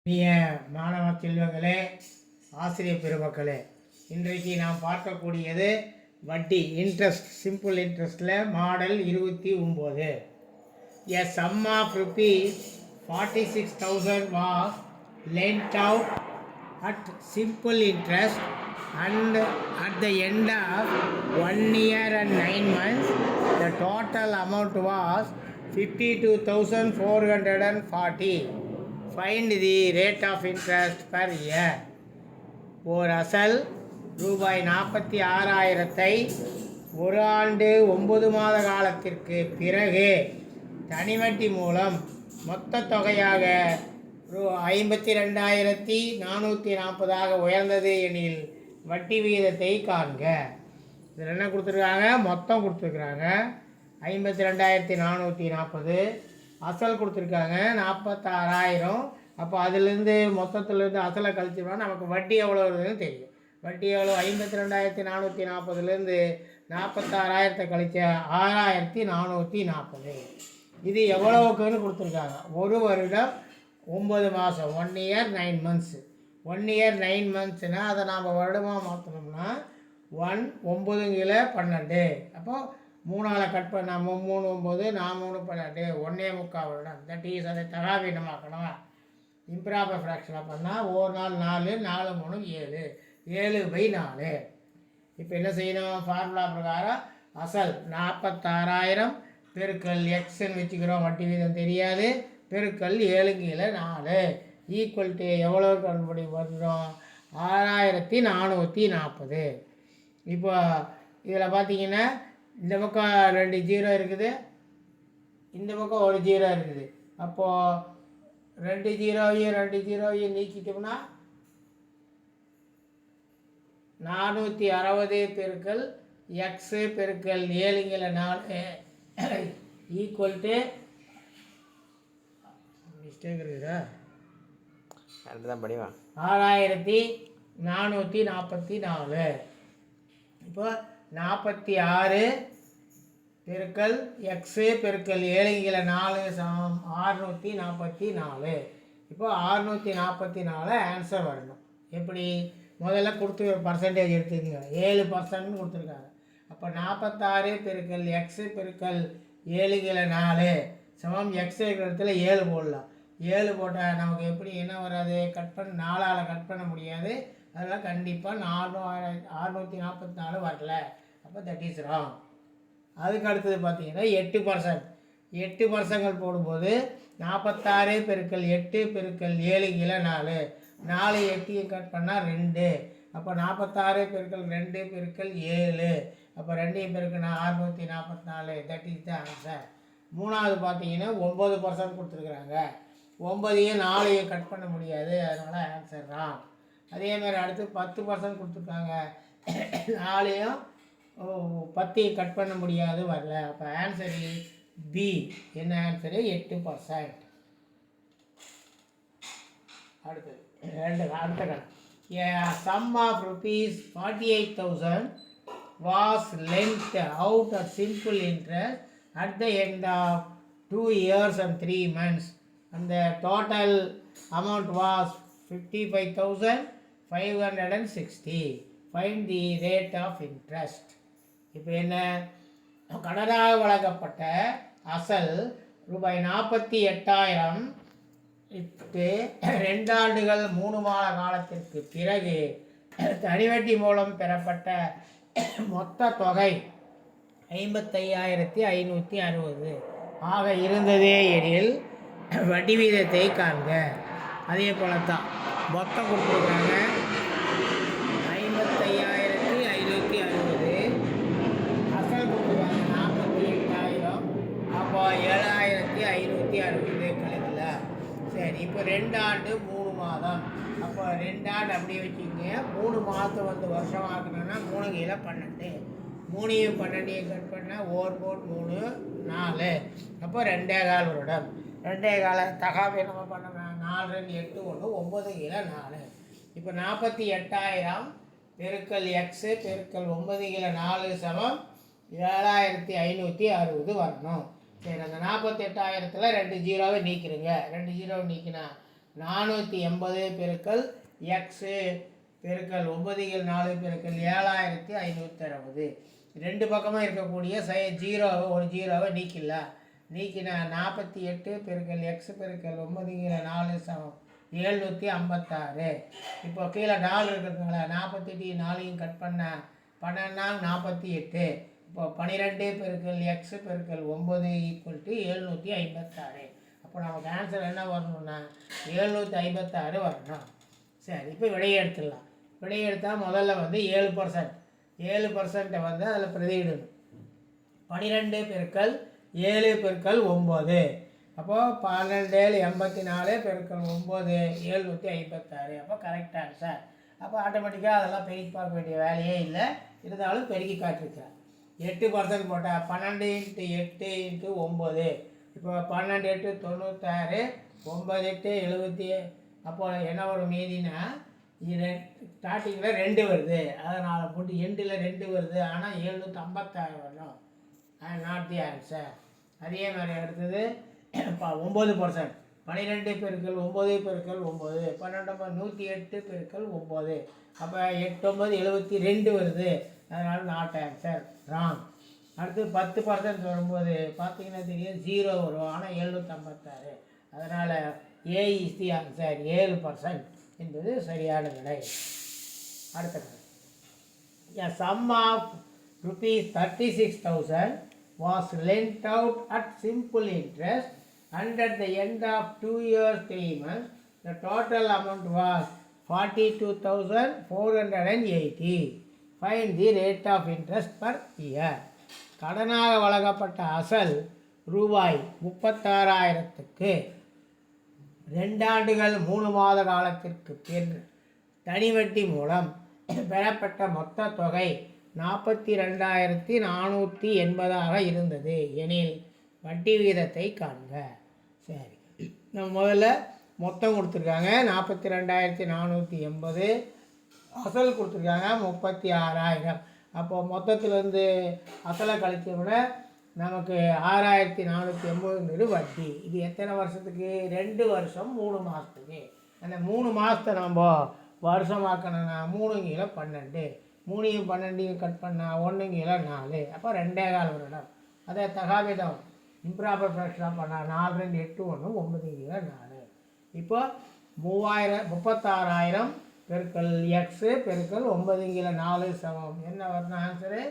இனிய மாணவ செல்வங்களே, ஆசிரியர் பெருமக்களே, இன்றைக்கு நாம் பார்க்கக்கூடியது வட்டி இன்ட்ரெஸ்ட், சிம்பிள் இன்ட்ரெஸ்ட்டில் model 29. A sum of rupees 46,000 was lent out at simple interest, and at the end of 1 year and 9 months the total amount was 52,440. Find the rate of interest per year. ஓர் அசல் ரூபாய் 46,000 ஒரு ஆண்டு 9 மாத காலத்திற்கு பிறகு தனிவட்டி மூலம் மொத்த தொகையாக 52,440 உயர்ந்தது எனில் வட்டி விகிதத்தை காண்க. இதில் என்ன கொடுத்துருக்காங்க? மொத்தம் கொடுத்துருக்குறாங்க 52,440. அசல் கொடுத்துருக்காங்க 46,000. அப்போ அதுலேருந்து மொத்தத்துலேருந்து அசலை கழிச்சிருவா நமக்கு வட்டி எவ்வளோ வருதுன்னு தெரியும். வட்டி எவ்வளோ? 52,440லேருந்து 46,000 கழிச்ச 6,440. இது எவ்வளவுக்குன்னு கொடுத்துருக்காங்க? ஒரு வருடம் 9 மாதம், 1 year 9 months. 1 year 9 monthsனால் அதை நாம் வருடமாக மாற்றணும்னா 9 12. அப்போது 3ஆல் கட் பண்ண 3 9, 4 3 12, 1.25 வருடம். தட் இஸ் அதை தகாவீனமாக்கணும். இம்ப்ராப்பர் ஃப்ராக்ஷனாக பண்ணால் 1 நாள் 4, 4 3 7, 7/4. இப்போ என்ன செய்யணும்? ஃபார்முலா பிரகாரம் அசல் 46,000 பெருக்கல் எக்ஸ்ன்னு வச்சுக்கிறோம், வட்டி வீதம் தெரியாது, பெருக்கல் 7/4 ஈக்குவல் டு எவ்வளோ கண்டுபிடி வருகிறோம்? 6,440. இப்போ இதில் பார்த்தீங்கன்னா இந்த பக்கம் 2 0 இருக்குது, இந்த பக்கம் 1 0 இருக்குது. அப்போது 2 0 நீக்கிட்டோம்னா 460 பெருக்கல் எக்ஸு பெருக்கல் 7/4 ஈக்குவல் டு மிஸ்டேக் இருக்குதா? தான் படிவா 6,444. இப்போ 46 பெருக்கல் எக்ஸு பெருக்கல் 7/4 சமம் 644. இப்போ 644 ஆன்சர் வரணும். எப்படி? முதல்ல கொடுத்து பர்சன்டேஜ் எடுத்துக்கோங்க. 7% கொடுத்துருக்காங்க. அப்போ 46 பெருக்கல் எக்ஸு பெருக்கல் 7/4 சமம் எக்ஸ் இருக்கிற இடத்துல 7 போடலாம். 7 போட்டால் நமக்கு எப்படி என்ன வராது? கட் பண்ண 4ஆல் கட் பண்ண முடியாது. அதெல்லாம் கண்டிப்பாக 644 வரல. அப்போ தட் இஸ் ராங். அதுக்கு அடுத்தது பார்த்தீங்கன்னா 8% போடும்போது 46 பெருக்கல் 8 பெருக்கல் 7/4 4 8 கட் பண்ணால் 2. அப்போ 46 பெருக்கல் 2 பெருக்கல் 7. அப்போ 2 பெருக்கல் 644. That is the answer. மூணாவது பார்த்தீங்கன்னா 9% கொடுத்துருக்குறாங்க. 9ஐயும் 4ஐயும் கட் பண்ண முடியாது, அதனால் ஆன்சர் ராங். அதேமாதிரி அடுத்து 10% கொடுத்துருக்காங்க. 4ஐயும் 10ஐயும் கட் பண்ண முடியாது, வரல. அப்போ ஆன்சர் பி. என்ன ஆன்சரு? 8%. அடுத்தது அடுத்த கணக்கு. Sum of rupees 48,000 was lent out at simple interest at the end of 2 years and 3 months, and the total amount was 55,560. Find the rate of interest. இப்போ என்ன? கடனாக வழங்கப்பட்ட அசல் ரூபாய் 48,000 2 ஆண்டுகள் 3 மாத காலத்திற்கு பிறகு தனிவட்டி மூலம் பெறப்பட்ட மொத்த தொகை 55,560 ஆக இருந்ததே எனில் வட்டி வீதத்தை காண்க. அதே போல தான் மொத்தம் கொடுத்துருக்குறாங்க 55,560. அசல் கொடுத்துருக்காங்க 48,000. அப்போ 7,560 கணக்கில். சரி, இப்போ 2 ஆண்டு 3 மாதம். அப்போ 2 ஆண்டு அப்படியே வச்சுக்கிங்க. 3 மாதத்தை வருஷம் ஆக்கணும்னா 3 கீழே 12. 3ஐயும் 12ஐயும் கட் பண்ணால் 1 போட் 3 4. அப்போ 2.25 வருடம். 2.25 தகாவே நம்ம பண்ணணும். 4 2 8 1 9 கீழே 4. இப்போ 48,000 பெருக்கல் எக்ஸு பெருக்கல் 9 கீழே 4 சமம் 7,560 வரணும். சரி, அந்த 48,000ல் 2 0வை நீக்கிடுங்க. 2 0 நீக்கினா 480 பெருக்கல் எக்ஸு பெருக்கல் 9 பெருக்கல் 7560. ரெண்டு பக்கமாக இருக்கக்கூடிய ஜீரோவை ஒரு ஜீரோவை நீக்கினா 48 பெருக்கல் எக்ஸ் பெருக்கல் 9 சமம் 756. இப்போ கீழே 4 இருக்கிறதுனால 48 4 கட் பண்ண 12 48. இப்போ 12 பெருக்கல் எக்ஸ் பெருக்கல் 9 = 756. அப்போ நமக்கு ஆன்சர் என்ன வரணும்னா 756 வரணும். சரி, இப்போ விடையை எடுத்துடலாம். விடையை எடுத்தால் முதல்ல வந்து 7% வந்து அதில் பிரதியிடணும். 12 பெருக்கல் 7 பெருக்கல் 9. அப்போது 12 84 பெருக்கல் 9 756. அப்போ கரெக்ட் ஆன்சர். அப்போ ஆட்டோமேட்டிக்காக அதெல்லாம் பெருக்கி பார்க்க வேண்டிய வேலையே இல்லை, இருந்தாலும் பெருக்கி காட்டிருக்கிறேன். 8% போட்டால் 12 × 8 × 9. இப்போ 12 8 96, 9 8 70. அப்போ என்ன ஒரு மீதினா ஸ்டார்டிங்கில் 2 வருது, அதனால் போட்டு எண்டில் 2 வருது, ஆனால் 756 வரணும். Not the answer. அதே மாதிரி அடுத்தது 9%. 12 பெருக்கல் 9 பெருக்கல் 9 12 108 பெருக்கல் 9. அப்போ 8 9 72 வருது, அதனால் நாட் ஆன்சர், ராங். அடுத்து 10% வரும்போது பார்த்தீங்கன்னா தெரியும் 0 வரும், ஆனால் 756. அதனால் ஏ இஸ் தி ஆன்சர், 7% என்பது சரியான விடை. அடுத்தது a sum of rupees 36,000 was lent out at simple interest, and at the end of 2 years 3 months the total amount was 42,480. Find the rate of interest per year. கடனாக வழங்கப்பட்ட அசல் ரூபாய் 36,000க்கு 2 ஆண்டுகள் 3 மாத காலத்திற்கு பின் தனி வட்டி மூலம் பெறப்பட்ட மொத்த தொகை 42,480 இருந்தது எனில் வட்டி வீதத்தை காண்க. சரி, நம்ம முதல்ல மொத்தம் கொடுத்துருக்காங்க 42,480, அசல் கொடுத்துருக்காங்க 36,000. அப்போது மொத்தத்துலேருந்து அசலை கழிச்சோம்னா நமக்கு 6,480 வட்டி. இது எத்தனை வருஷத்துக்கு? 2 வருஷம் 3 மாதத்துக்கு. அந்த 3 மாதத்தை நம்ம வருஷமாக்கணும்னா 3 × 12, 3 12 கட் பண்ணால் 1 × 4, அப்போ 2.25 வருடம். அதை தகாவிதம் இம்ப்ராப்பர் ஃப்ராக்ஷனாக பண்ணால் 4 2 8 1 9 × 4. இப்போ 36,000 பெருக்கல் எக்ஸு பெருக்கல் 9 × 4 சமம் என்ன வரணும்? ஆன்சரு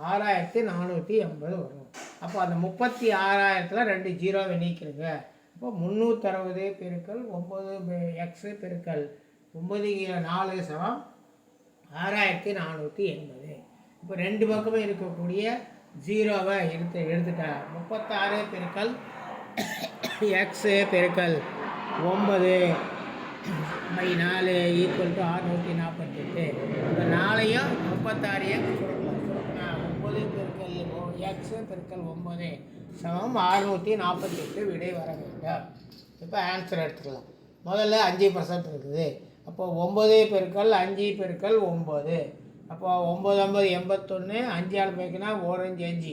6,480 வரும். அப்போ அந்த 36,000ல் 2 ஜீரோவை நீக்கிடுங்க. அப்போ 360 பெருக்கல் 9 எக்ஸு பெருக்கல் 9 × 4 சமம் 6,480. இப்போ ரெண்டு பக்கமும் இருக்கக்கூடிய ஜீரோவை எடுத்துட்டா 36 பெருக்கல் எக்ஸு பெருக்கல் 9/4 = 648. இந்த 4ஐயும் 36ஐயும் சுருக்கினா 9 பெருக்கல் எக்ஸு பெருக்கல் 9 சமம் 648 விடை வர வேண்டும். இப்போ ஆன்சர் எடுத்துக்கலாம். முதல்ல 5% இருக்குது. அப்போது 9 பெருக்கல் 5 பெருக்கல் 9. அப்போது 9 9 81, 5 போய்க்குன்னா 1 5 5.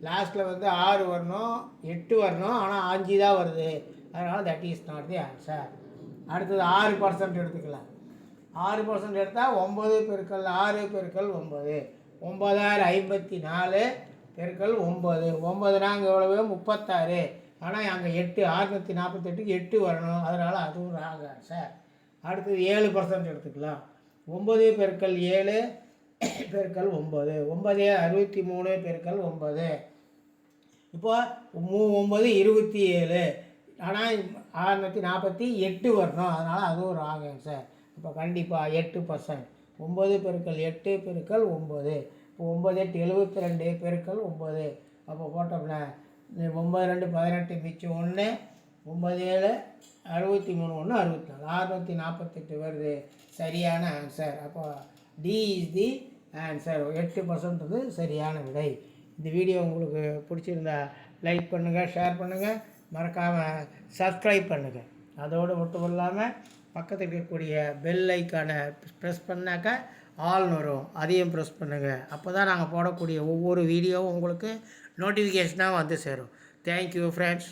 லாஸ்ட்டில் வந்து 6 வரணும், 8 வரணும், ஆனால் 5 தான் வருது, அதனால் that is not the answer. அடுத்தது 6% எடுத்துக்கலாம். 6% எடுத்தால் 9 பெருக்கல் 6 பெருக்கல் 9 9,054 பெருக்கல் 9. 9 நாங்கள் எவ்வளவு? 36. ஆனால் அங்கே 8 648க்கு 8 வரணும், அதனால் அதுவும் ராங் ஆன்சர். அடுத்தது 7% எடுத்துக்கலாம். 9 பெருக்கல் 7 பெருக்கல் 9 9 63 பெருக்கல் 9. இப்போ 9 27, ஆனால் 648 வரணும், அதனால் அதுவும் ராங் ஆன்சர். இப்போ கண்டிப்பாக 8%. 9 பெருக்கல் 8 பெருக்கல் 9. இப்போ 9 8 72 பெருக்கல் 9. அப்போ போட்டோம்னா 9 2 18 மிச்சம் 1 9 7 63 1 64 648 வருது, சரியான ஆன்சர். அப்போ டி இஸ் தி ஆன்சர். 8% சரியான விடை. இந்த வீடியோ உங்களுக்கு பிடிச்சிருந்தா லைக் பண்ணுங்கள், ஷேர் பண்ணுங்கள், மறக்காமல் சப்ஸ்கிரைப் பண்ணுங்கள். அதோடு மட்டும் இல்லாமல் பக்கத்தில் இருக்கக்கூடிய பெல் ஐக்கானை ப்ரெஸ் பண்ணாக்கா ஆல்னு வரும், அதையும் ப்ரெஸ் பண்ணுங்கள். அப்போ தான் நாங்கள் போடக்கூடிய ஒவ்வொரு வீடியோவும் உங்களுக்கு நோட்டிஃபிகேஷனாக வந்து சேரும். Thank you friends.